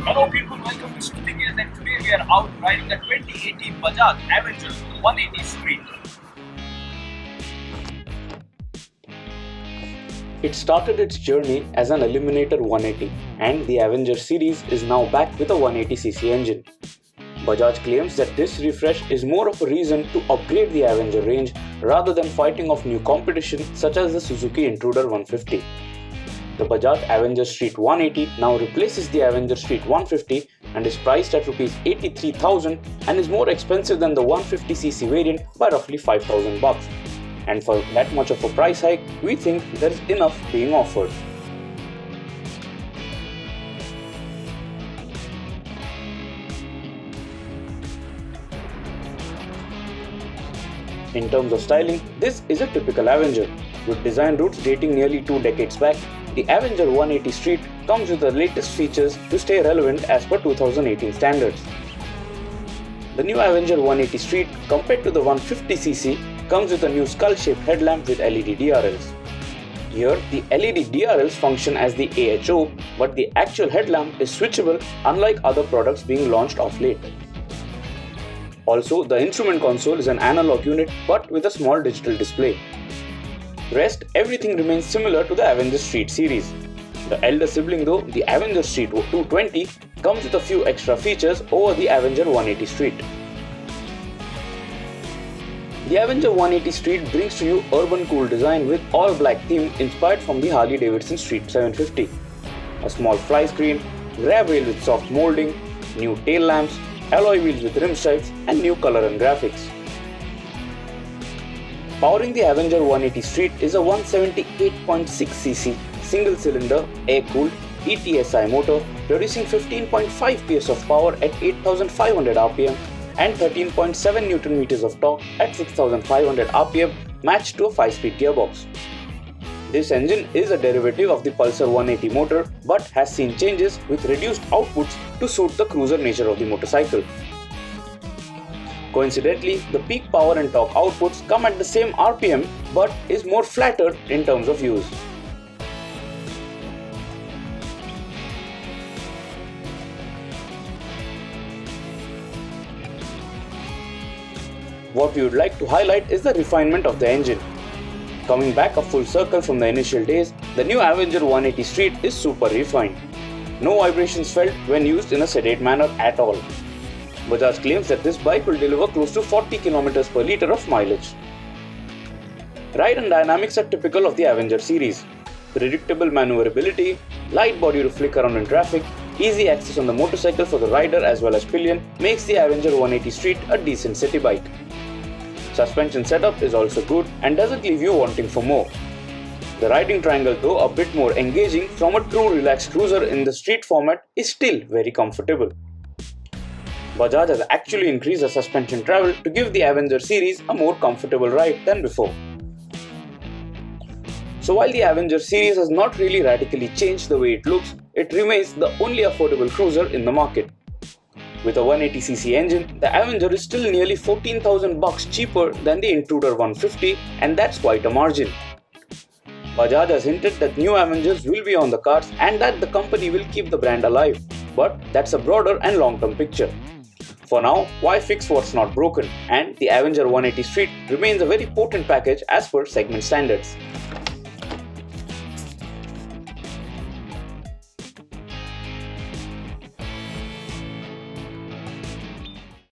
Hello people, welcome to Sibling, and today we are out riding the 2018 Bajaj Avenger 180 Street. It started its journey as an Eliminator 180 and the Avenger series is now back with a 180cc engine. Bajaj claims that this refresh is more of a reason to upgrade the Avenger range rather than fighting off new competition such as the Suzuki Intruder 150. The Bajaj Avenger Street 180 now replaces the Avenger Street 150 and is priced at Rs 83,000 and is more expensive than the 150cc variant by roughly 5,000 bucks. And for that much of a price hike, we think there is enough being offered. In terms of styling, this is a typical Avenger. With design roots dating nearly 2 decades back, the Avenger 180 Street comes with the latest features to stay relevant as per 2018 standards. The new Avenger 180 Street, compared to the 150cc, comes with a new skull-shaped headlamp with LED DRLs. Here, the LED DRLs function as the AHO, but the actual headlamp is switchable, unlike other products being launched of late. Also, the instrument console is an analog unit but with a small digital display. Rest, everything remains similar to the Avenger Street series. The elder sibling though, the Avenger Street 220, comes with a few extra features over the Avenger 180 Street. The Avenger 180 Street brings to you urban cool design with all black theme inspired from the Harley Davidson Street 750. A small fly screen, grab rail with soft molding, new tail lamps, alloy wheels with rim stripes and new color and graphics. Powering the Avenger 180 Street is a 178.6cc single-cylinder air-cooled ETSI motor producing 15.5 PS of power at 8,500 rpm and 13.7 Nm of torque at 6,500 rpm matched to a 5-speed gearbox. This engine is a derivative of the Pulsar 180 motor but has seen changes with reduced outputs to suit the cruiser nature of the motorcycle. Coincidentally, the peak power and torque outputs come at the same RPM but is more flattered in terms of use. What we would like to highlight is the refinement of the engine. Coming back a full circle from the initial days, the new Avenger 180 Street is super refined. No vibrations felt when used in a sedate manner at all. Bajaj claims that this bike will deliver close to 40 km per litre of mileage. Ride and dynamics are typical of the Avenger series. Predictable maneuverability, light body to flick around in traffic, easy access on the motorcycle for the rider as well as pillion makes the Avenger 180 Street a decent city bike. Suspension setup is also good and doesn't leave you wanting for more. The riding triangle, though a bit more engaging from a true relaxed cruiser in the street format, is still very comfortable. Bajaj has actually increased the suspension travel to give the Avenger series a more comfortable ride than before. So while the Avenger series has not really radically changed the way it looks, it remains the only affordable cruiser in the market. With a 180cc engine, the Avenger is still nearly 14,000 bucks cheaper than the Intruder 150, and that's quite a margin. Bajaj has hinted that new Avengers will be on the cards and that the company will keep the brand alive, but that's a broader and long-term picture. For now, why fix what's not broken? And the Avenger 180 Street remains a very potent package as per segment standards.